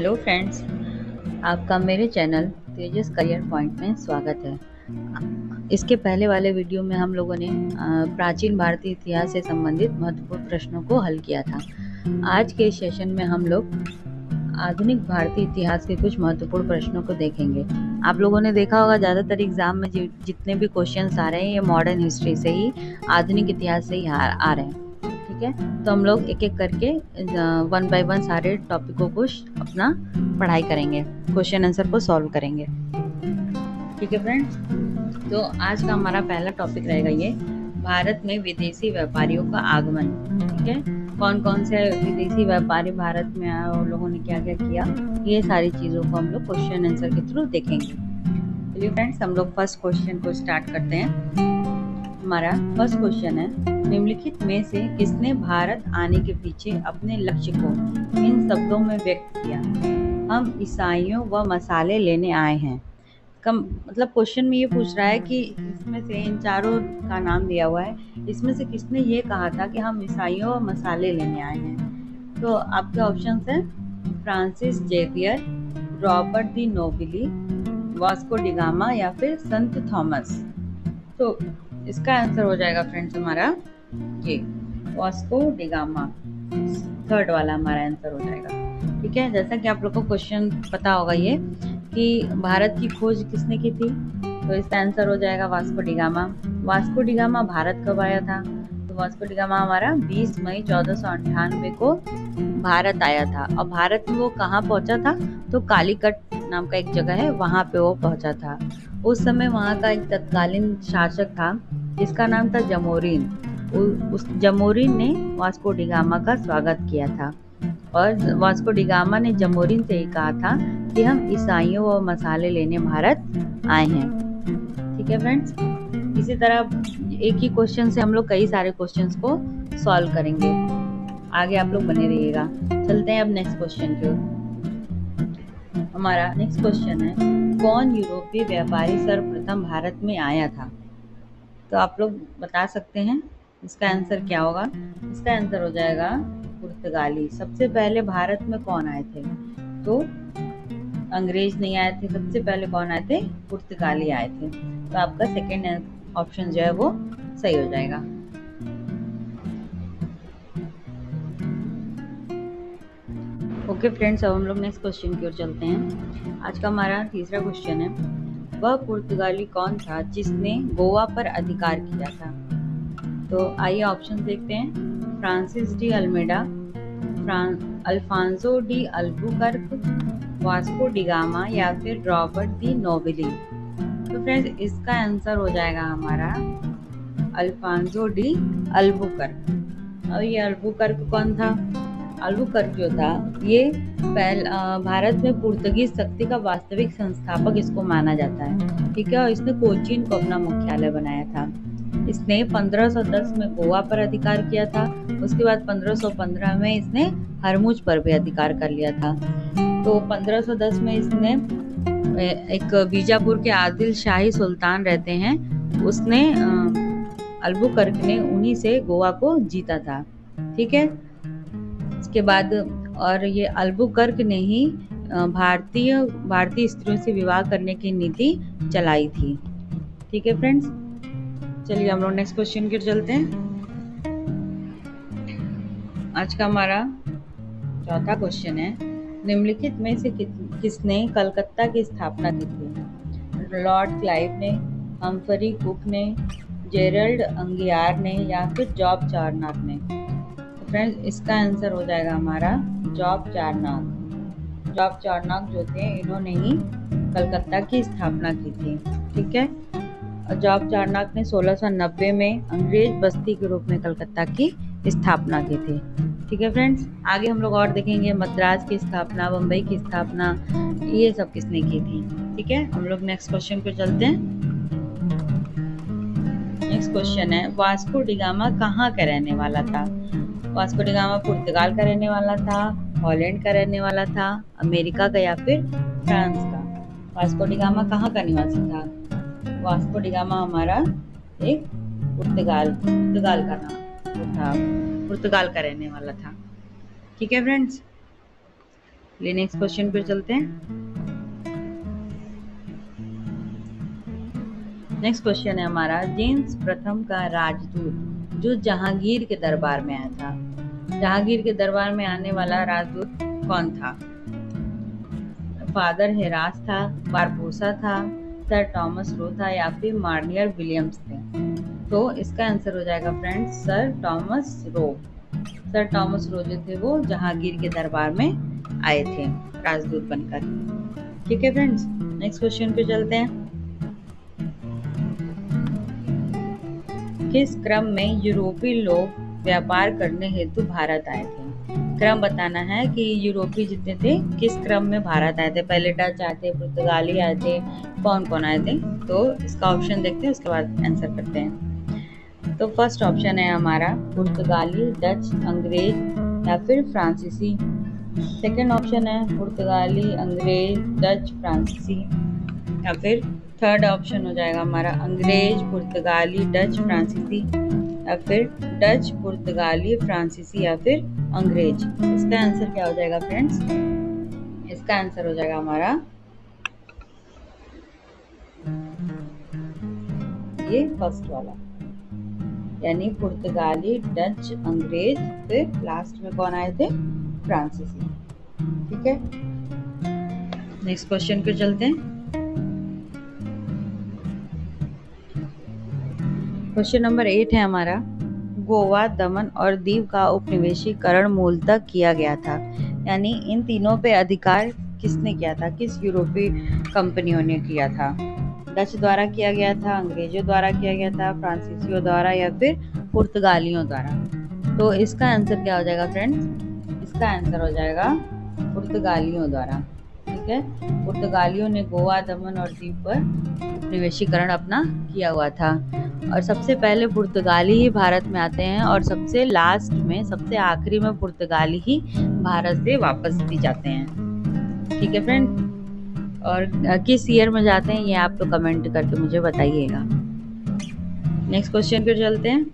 Hello friends, आपका मेरे channel तेजस career point में स्वागत है। इसके पहले वाले वीडियो में हम लोगों ने प्राचीन भारतीय इतिहास से संबंधित महत्वपूर्ण प्रश्नों को हल किया था। आज के सेशन में हम लोग आधुनिक भारतीय इतिहास के कुछ महत्वपूर्ण प्रश्नों को देखेंगे। आप लोगों ने देखा होगा ज़्यादातर एग्जाम में जितने भी क्वेश्चंस आ रहे हैं ये मॉडर्न हिस्ट्री से ही, आधुनिक इतिहास से ही आ रहे हैं। ठीक है, तो हम लोग एक एक करके 1 बाय 1 सारे टॉपिकों को अपना पढ़ाई करेंगे, क्वेश्चन आंसर को सॉल्व करेंगे। ठीक है फ्रेंड्स, तो आज का हमारा पहला टॉपिक रहेगा ये भारत में विदेशी व्यापारियों का आगमन। ठीक है, कौन कौन से विदेशी व्यापारी भारत में आए और लोगों ने क्या क्या किया, ये सारी चीज़ों को हम लोग क्वेश्चन आंसर के थ्रू देखेंगे। चलिए फ्रेंड्स, हम लोग फर्स्ट क्वेश्चन को स्टार्ट करते हैं। हमारा फर्स्ट क्वेश्चन है, निम्नलिखित में से किसने भारत आने के पीछे अपने लक्ष्य को इन शब्दों में व्यक्त किया? हम ईसाइयों व मसाले लेने आए हैं। मतलब क्वेश्चन में ये पूछ रहा है कि इसमें से इन चारों का नाम दिया हुआ है, इसमें से किसने ये कहा था कि हम ईसाइयों व मसाले लेने आए हैं? तो आपके ऑप्शंस हैं Francis Xavier, Robert de Nobili, Vasco da Gama या फिर संत थॉमस। तो इसका आंसर हो जाएगा फ्रेंड्स हमारा ये वास्को डिगामा, थर्ड वाला हमारा आंसर हो जाएगा। ठीक है, जैसा कि आप लोग को क्वेश्चन पता होगा ये कि भारत की खोज किसने की थी, तो इसका आंसर हो जाएगा Vasco da Gama. Vasco da Gama Bharat कब आया था? तो वास्को डिगामा हमारा 20 मई 1498 को भारत आया था। और भारत में वो कहाँ पहुंचा था? तो कालीकट नाम का एक जगह है, वहां पे वो पहुंचा था। उस समय वहां का एक तत्कालीन शासक था जिसका नाम था जमोरिन। उस जमोरिन ने वास्को डिगामा का स्वागत किया था और वास्को डिगामा ने जमोरिन से ही कहा था कि हम ईसाइयों व मसाले लेने भारत आए हैं। ठीक है फ्रेंड्स, इसी तरह एक ही क्वेश्चन से हम लोग कई सारे क्वेश्चंस को सॉल्व करेंगे। आगे आप लोग बने रहिएगा। चलते हैं अब नेक्स्ट क्वेश्चन की ओर। हमारा नेक्स्ट क्वेश्चन है, कौन यूरोपीय व्यापारी सर्वप्रथम भारत में आया था? तो आप लोग बता सकते हैं इसका आंसर क्या होगा। इसका आंसर हो जाएगा पुर्तगाली। सबसे पहले भारत में कौन आए थे? तो अंग्रेज नहीं आए थे, सबसे पहले कौन आए थे? पुर्तगाली आए थे। तो आपका सेकेंड ऑप्शन जो है वो सही हो जाएगा। ओके फ्रेंड्स, अब हम लोग नेक्स्ट क्वेश्चन की ओर चलते हैं। आज का हमारा तीसरा क्वेश्चन है, वह पुर्तगाली कौन था जिसने गोवा पर अधिकार किया था? तो आइए ऑप्शन देखते हैं। Francis de Almeida, Alphonso de Albuquerque, Vasco da Gama या फिर रॉबर्ट दी नोबिली। तो फ्रेंड्स इसका आंसर हो जाएगा हमारा अल्फांसो डी अल्बुकर्क। और ये अल्बुकर्क कौन था? अल्बुकर्क जो था ये भारत में पुर्तगीज शक्ति का वास्तविक संस्थापक इसको माना जाता है। ठीक है, और इसने कोचीन को अपना मुख्यालय बनाया था। इसने 1510 में गोवा पर अधिकार किया था। उसके बाद 1515 में इसने हरमुज पर भी अधिकार कर लिया था। तो 1510 में इसने एक बीजापुर के आदिल शाही सुल्तान रहते हैं, उसने अल्बुकर्क ने उन्हीं से गोवा को जीता था। ठीक है, इसके बाद और ये अल्बुकर्क ने ही भारतीय स्त्रियों से विवाह करने की नीति चलाई थी। ठीक है फ्रेंड्स, चलिए हम लोग नेक्स्ट क्वेश्चन की ओर चलते हैं। आज का हमारा चौथा क्वेश्चन है, निम्नलिखित में से किसने कलकत्ता की स्थापना की थी? लॉर्ड क्लाइव ने, हम्फरी कुक ने, जेरल्ड अंगियार ने या फिर जॉब चार्नक ने? फ्रेंड्स इसका आंसर हो जाएगा हमारा जॉब चार्नक। जॉब चार्नक जो थे इन्होंने ही कलकत्ता की स्थापना की थी। ठीक है, और जॉब चार्नक ने 1690 में अंग्रेज बस्ती के रूप में कलकत्ता की स्थापना की थी। ठीक है फ्रेंड्स, आगे हम लोग और देखेंगे मद्रास की स्थापना, बम्बई की स्थापना, ये सब किसने की थी। ठीक है, हम लोग नेक्स्ट क्वेश्चन पे चलते हैं। नेक्स्ट क्वेश्चन है, वास्को डिगामा कहाँ का रहने वाला था? वास्को डिगामा पुर्तगाल का रहने वाला था, हॉलैंड का रहने वाला था, अमेरिका का या फिर फ्रांस का? वास्को डिगामा कहाँ का निवासी था? वास्को डिगामा हमारा एक पुर्तगाल का नाम था, पुर्तगाल का रहने वाला था। ठीक है फ्रेंड्स, चलिए नेक्स्ट क्वेश्चन पे चलते हैं। नेक्स्ट क्वेश्चन है हमारा, जेम्स प्रथम का राजदूत जो जहांगीर के दरबार में आया था, जहांगीर के दरबार में आने वाला राजदूत कौन था? फादर हेरास था, बारबोसा था, सर टॉमस रो था या फिर मार्नियर विलियम्स थे? तो इसका आंसर हो जाएगा friends sir Thomas Roe. Sir Thomas Roe जो थे वो जहांगीर के दरबार में आए थे राजदूत बनकर। ठीक है फ्रेंड्स, नेक्स्ट क्वेश्चन पे चलते हैं। किस क्रम में यूरोपीय लोग व्यापार करने हेतु भारत आए थे? क्रम बताना है कि यूरोपीय जितने थे किस क्रम में भारत आए थे। पहले डच आए थे, पुर्तगाली आए थे, कौन कौन आए थे? तो इसका ऑप्शन देखते हैं, उसके बाद आंसर करते हैं। तो फर्स्ट ऑप्शन है हमारा पुर्तगाली, डच, अंग्रेज या फिर फ्रांसीसी। सेकंड ऑप्शन है पुर्तगाली, अंग्रेज, डच, फ्रांसीसी या फिर थर्ड ऑप्शन हो जाएगा हमारा अंग्रेज, पुर्तगाली, डच, फ्रांसीसी या फिर डच, पुर्तगाली, फ्रांसीसी या फिर अंग्रेज। इसका आंसर क्या हो जाएगा फ्रेंड्स? इसका आंसर हो जाएगा हमारा ये फर्स्ट वाला, यानी पुर्तगाली, डच, अंग्रेज, फिर लास्ट में कौन आए थे? फ्रांसीसी। ठीक है, नेक्स्ट क्वेश्चन पे चलते हैं। क्वेश्चन नंबर 8 है हमारा, गोवा, दमन और दीव का उपनिवेशीकरण मूलतः किया गया था, यानी इन तीनों पे अधिकार किसने किया था? किस यूरोपीय कंपनियों ने किया था? डच द्वारा किया गया था, अंग्रेजों द्वारा किया गया था, फ्रांसीसियों द्वारा या फिर पुर्तगालियों द्वारा? तो इसका आंसर क्या हो जाएगा फ्रेंड्स? इसका आंसर हो जाएगा पुर्तगालियों द्वारा। ठीक है, पुर्तगालियों ने गोवा, दमन और दीव पर उपनिवेशीकरण अपना किया हुआ था। और सबसे पहले पुर्तगाली ही भारत में आते हैं और सबसे लास्ट में, सबसे आखिरी में पुर्तगाली ही भारत से वापस भी जाते हैं। ठीक है फ्रेंड, और किस ईयर में जाते हैं ये आप तो कमेंट करके मुझे बताइएगा। नेक्स्ट क्वेश्चन पे चलते हैं।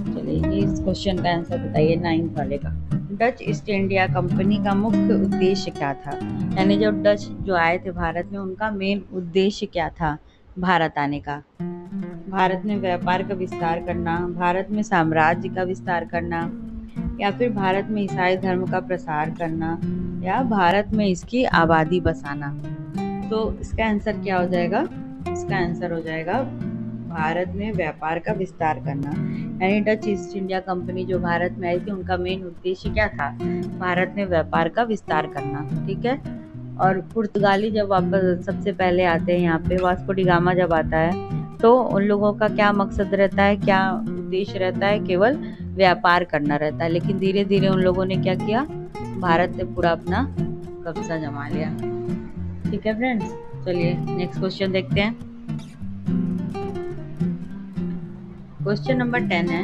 चलिए इस क्वेश्चन का आंसर बताइए 9th वाले का। डच ईस्ट इंडिया कंपनी का मुख्य उद्देश्य क्या था? यानी जब डच जो आए थे भारत में, उनका मेन उद्देश्य क्या था भारत आने का? भारत में व्यापार का विस्तार करना, भारत में साम्राज्य का विस्तार करना या फिर भारत में ईसाई धर्म का प्रसार करना या भारत में इसकी आबादी बसाना? तो इसका आंसर क्या हो जाएगा? इसका आंसर हो जाएगा भारत में व्यापार का विस्तार करना। यानी डच ईस्ट इंडिया कंपनी जो भारत में आई थी, उनका मेन उद्देश्य क्या था? भारत में व्यापार का विस्तार करना। ठीक है, और पुर्तगाली जब वापस सबसे पहले आते हैं यहाँ पे, वास्को डी गामा जब आता है, तो उन लोगों का क्या मकसद रहता है, क्या उद्देश्य रहता है? केवल व्यापार करना रहता है। लेकिन धीरे धीरे उन लोगों ने क्या किया? भारत से पूरा अपना कब्जा जमा लिया। ठीक है फ्रेंड्स, चलिए नेक्स्ट क्वेश्चन देखते हैं। क्वेश्चन नंबर 10 है,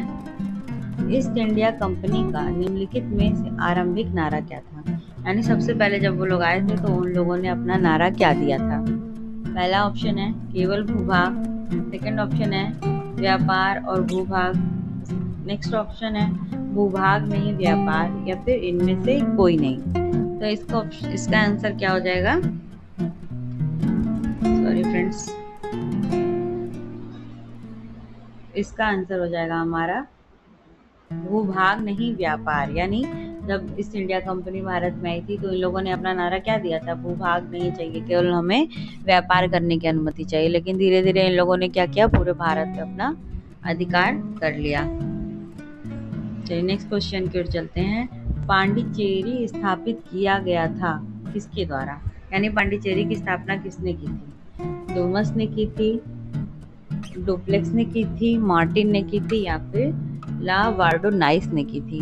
ईस्ट इंडिया कंपनी का निम्नलिखित में से आरंभिक नारा क्या था? यानी सबसे पहले जब वो लोग आए थे तो उन लोगों ने अपना नारा क्या दिया था? पहला ऑप्शन है केवल भूभाग, सेकंड ऑप्शन है व्यापार और भूभाग, नेक्स्ट ऑप्शन है भूभाग नहीं व्यापार या फिर इनमें से कोई नहीं। तो इसका आंसर क्या हो जाएगा? सॉरी फ्रेंड्स, इसका आंसर हो जाएगा हमारा भूभाग नहीं व्यापार। यानी जब ईस्ट इंडिया कंपनी भारत में आई थी तो इन लोगों ने अपना नारा क्या दिया था? भूभाग नहीं चाहिए, केवल हमें व्यापार करने की अनुमति चाहिए। लेकिन धीरे धीरे इन लोगों ने क्या किया? पूरे भारत पे अपना अधिकार कर लिया। चलिए नेक्स्ट क्वेश्चन की ओर चलते हैं। पांडिचेरी स्थापित किया गया था किसके द्वारा? यानी पांडिचेरी की स्थापना किसने की थी? डोमस ने की थी, डुप्लेक्स ने की थी, मार्टिन ने की थी या फिर ला वार्डोनाइस ने की थी?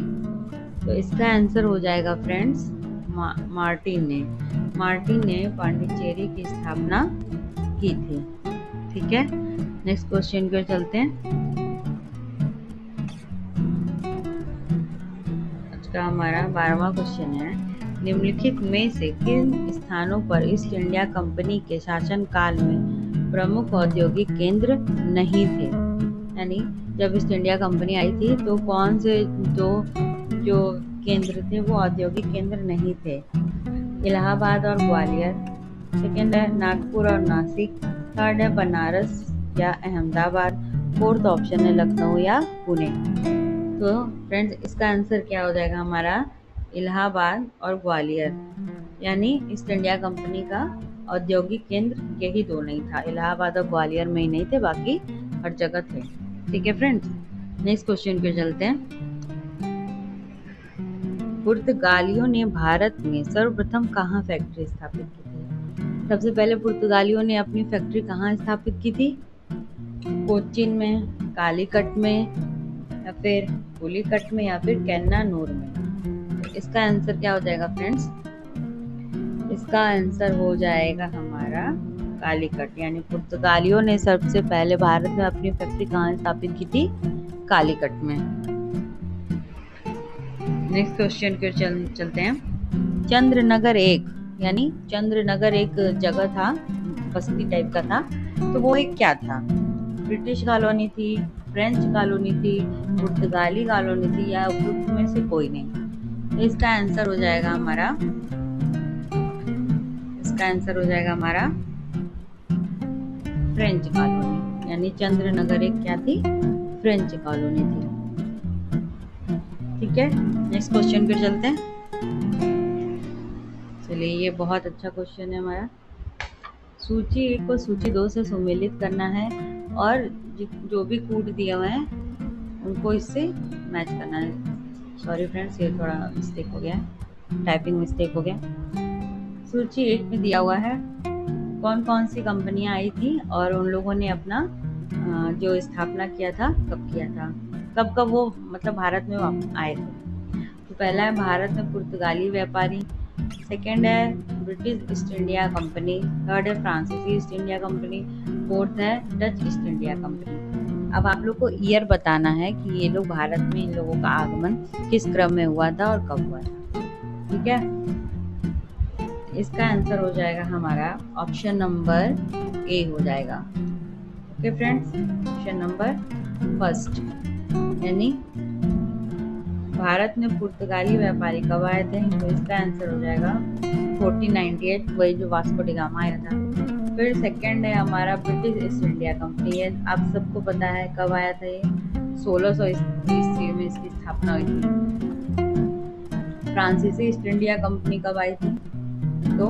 तो इसका आंसर हो जाएगा फ्रेंड्स मार्टिन ने। मार्टिन ने पांडिचेरी की स्थापना की थी। ठीक है, नेक्स्ट क्वेश्चन पे चलते हैं। आज का हमारा 12वां क्वेश्चन है, निम्नलिखित में से किन स्थानों पर ईस्ट इंडिया कंपनी के शासनकाल में प्रमुख औद्योगिक केंद्र नहीं थे? यानी जब ईस्ट इंडिया कंपनी आई थी तो कौन से जो केंद्र थे वो औद्योगिक केंद्र नहीं थे? इलाहाबाद और ग्वालियर, सेकेंड है नागपुर और नासिक, थर्ड है बनारस या अहमदाबाद, फोर्थ ऑप्शन है लखनऊ या पुणे। तो फ्रेंड्स इसका आंसर क्या हो जाएगा हमारा? इलाहाबाद और ग्वालियर, यानी ईस्ट इंडिया कंपनी का औद्योगिक केंद्र यही दो नहीं था, इलाहाबाद और ग्वालियर में ही नहीं थे, बाकी हर जगह थे। ठीक है फ्रेंड्स, नेक्स्ट क्वेश्चन पे चलते हैं। पुर्तगालियों ने भारत में सर्वप्रथम कहाँ फैक्ट्री स्थापित की थी? सबसे पहले पुर्तगालियों ने अपनी फैक्ट्री कहाँ स्थापित की थी? कोचीन में, कालीकट में, या फिर पुलिकट में, या फिर कैन्नानूर में? इसका आंसर क्या हो जाएगा फ्रेंड्स? इसका आंसर हो जाएगा हमारा कालीकट, यानी पुर्तगालियों ने सबसे पहले भारत में अपनी फैक्ट्री कहाँ स्थापित की थी? कालीकट में। नेक्स्ट क्वेश्चन पे चलते हैं। चंद्रनगर एक, यानी चंद्रनगर एक जगह था, बस्ती टाइप का था, तो वो एक क्या था? ब्रिटिश कॉलोनी थी, फ्रेंच कॉलोनी थी, पुर्तगाली कॉलोनी थी, या उपयुक्त में से कोई नहीं? इसका आंसर हो जाएगा हमारा फ्रेंच कॉलोनी, यानी चंद्रनगर एक क्या थी? फ्रेंच कॉलोनी थी। ठीक है, नेक्स्ट क्वेश्चन पे चलते हैं। चलिए, ये बहुत अच्छा क्वेश्चन है हमारा। सूची 1 को सूची 2 से सुमेलित करना है और जो भी कूट दिए हुए हैं उनको इससे मैच करना है। सॉरी फ्रेंड्स, ये थोड़ा मिस्टेक हो गया, टाइपिंग मिस्टेक हो गया। सूची 1 में दिया हुआ है कौन कौन सी कंपनियां आई थी और उन लोगों ने अपना जो स्थापना किया था कब किया था, कब वो मतलब भारत में आए थे। तो पहला है भारत में पुर्तगाली व्यापारी, सेकेंड है British east India company, third है फ्रांसीसी ईस्ट इंडिया कंपनी, फोर्थ है डच ईस्ट इंडिया कंपनी। अब आप लोग को ईयर बताना है कि ये लोग भारत में, इन लोगों का आगमन किस क्रम में हुआ था और कब हुआ था। ठीक है, इसका आंसर हो जाएगा हमारा ऑप्शन नंबर ए हो जाएगा। Okay friends, option number first, यानी भारत में पुर्तगाली व्यापारी कब आए थे? तो इसका आंसर हो जाएगा 1498, वही जो वास्को डी गामा आया था। फिर सेकंड है हमारा ब्रिटिश ईस्ट इंडिया कंपनी, है आप सबको पता है कब आया था ये? 1600 ईस्वी में इसकी स्थापना हुई थी। फ्रांसीसी ईस्ट इंडिया कंपनी कब आई थी? तो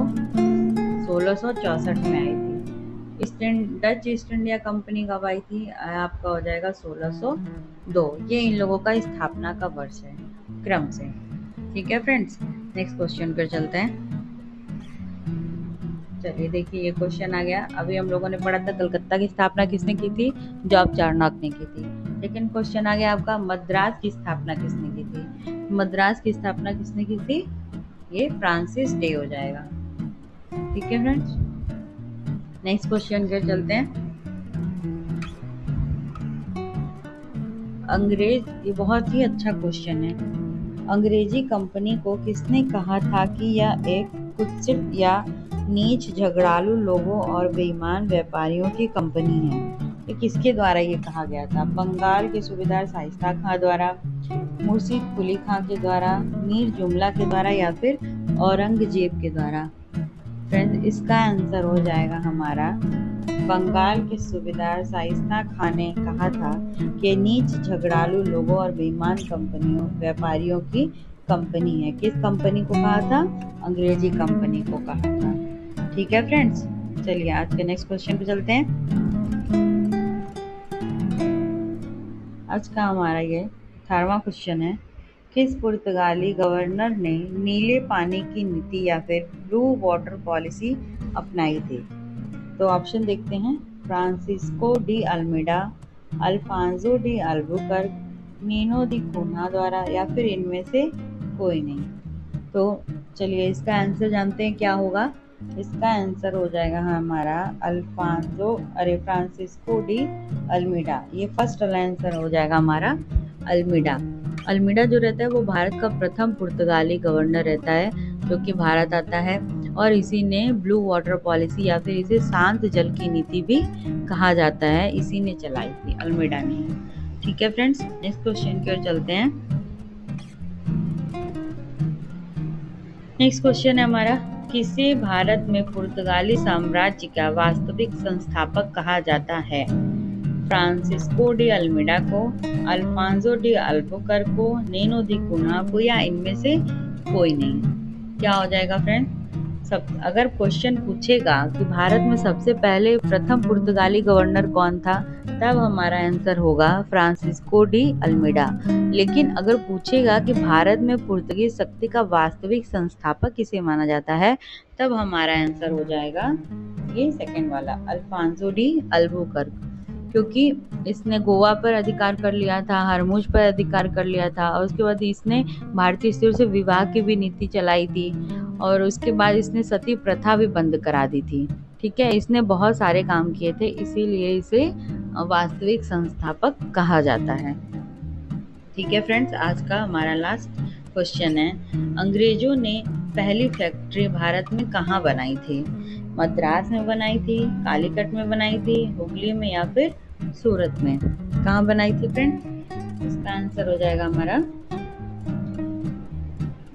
1664 में आई थी। डच ईस्ट इंडिया कंपनी कब आई थी? आपका हो जाएगा 1602। ये इन लोगों का स्थापना का वर्ष है क्रम से। ठीक है फ्रेंड्स, नेक्स्ट क्वेश्चन पर चलते हैं। चलिए देखिए, ये क्वेश्चन आ गया। अभी हम लोगों ने पढ़ा था कलकत्ता की स्थापना किसने की थी? जॉर्ज चार्नॉक ने की थी। सेकंड क्वेश्चन आ गया आपका, मद्रास की स्थापना किसने की थी? मद्रास की स्थापना किसने की थी? ये फ्रांसिस डे हो जाएगा। ठीक है फ्रेंड्स, नेक्स्ट क्वेश्चन पे चलते हैं। अंग्रेज, ये बहुत ही अच्छा क्वेश्चन है। अंग्रेजी कंपनी को किसने कहा था कि यह एक कुत्सित या नीच झगड़ालू लोगों और बेईमान व्यापारियों की कंपनी है? ये किसके द्वारा ये कहा गया था? बंगाल के सूबेदार शाइस्ता खां द्वारा, मुर्शिद कुली खां के द्वारा, मीर जुमला के द्वारा, या फिर औरंगजेब के द्वारा? फ्रेंड्स, इसका आंसर हो जाएगा हमारा बंगाल के सूबेदार शाइस्ता खां ने कहा था कि नीच झगड़ालू लोगों और बेईमान कंपनियों व्यापारियों की कंपनी है। किस कंपनी को कहा था? अंग्रेजी कंपनी को कहा था। ठीक है फ्रेंड्स, चलिए आज के नेक्स्ट क्वेश्चन पे चलते हैं। आज का हमारा ये 18वां क्वेश्चन है, किस पुर्तगाली गवर्नर ने नीले पानी की नीति या फिर ब्लू वाटर पॉलिसी अपनाई थी? तो ऑप्शन देखते हैं, Francisco de Almeida, Alphonso de Albuquerque, Nuno da Cunha द्वारा, या फिर इनमें से कोई नहीं? तो चलिए इसका आंसर जानते हैं क्या होगा। इसका आंसर हो जाएगा हमारा फ्रांसिस्को डी अल्मेडा। ये फर्स्ट आंसर हो जाएगा हमारा अल्मेडा। अल्मेडा जो रहता है वो भारत का प्रथम पुर्तगाली गवर्नर रहता है जो कि भारत आता है, और इसी ने ब्लू वाटर पॉलिसी या फिर इसे शांत जल की नीति भी कहा जाता है, इसी ने चलाई थी, अल्मेडा ने। ठीक है फ्रेंड्स, नेक्स्ट क्वेश्चन की ओर चलते हैं। नेक्स्ट क्वेश्चन है हमारा, किसे भारत में पुर्तगाली साम्राज्य का वास्तविक संस्थापक कहा जाता है? फ्रांसिस्को डी अल्मीडा को, अल्फांसो डी अल्बुकर्क को, नीनो दी कुन्हा को, या इनमें से कोई नहीं? क्या हो जाएगा फ्रेंड? सब अगर क्वेश्चन पूछेगा कि भारत में सबसे पहले प्रथम पुर्तगाली गवर्नर कौन था, तब हमारा आंसर होगा फ्रांसिस्को डी अल्मीडा। लेकिन अगर पूछेगा कि भारत में पुर्तगीज शक्ति का वास्तविक संस्थापक किसे माना जाता है, तब हमारा आंसर हो जाएगा ये सेकंड वाला, अल्फांसो डी अल्बुकर्क, क्योंकि इसने गोवा पर अधिकार कर लिया था, हरमुज पर अधिकार कर लिया था, और उसके बाद इसने भारतीय स्त्रियों से विवाह की भी नीति चलाई थी, और उसके बाद इसने सती प्रथा भी बंद करा दी थी। ठीक है, इसने बहुत सारे काम किए थे, इसीलिए इसे वास्तविक संस्थापक कहा जाता है। ठीक है फ्रेंड्स, आज का हमारा लास्ट क्वेश्चन है, अंग्रेजों ने पहली फैक्ट्री भारत में कहाँ बनाई थी? मद्रास में बनाई थी, कालीकट में बनाई थी, हुगली में, या फिर सूरत में? कहाँ बनाई थी फ्रेंड? इसका आंसर हो जाएगा हमारा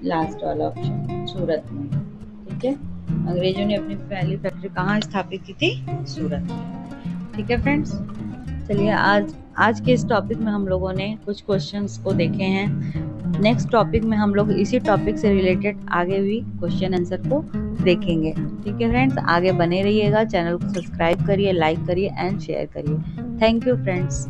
लास्ट वाला ऑप्शन, सूरत में। ठीक है, अंग्रेजों ने अपनी पहली फैक्ट्री कहाँ स्थापित की थी? सूरत में। ठीक है फ्रेंड्स, चलिए आज के इस टॉपिक में हम लोगों ने कुछ क्वेश्चंस को देखे हैं। नेक्स्ट टॉपिक में हम लोग इसी टॉपिक से रिलेटेड आगे भी क्वेश्चन आंसर को देखेंगे। ठीक है फ्रेंड्स, आगे बने रहिएगा, चैनल को सब्सक्राइब करिए, लाइक करिए एंड शेयर करिए। Thank you friends.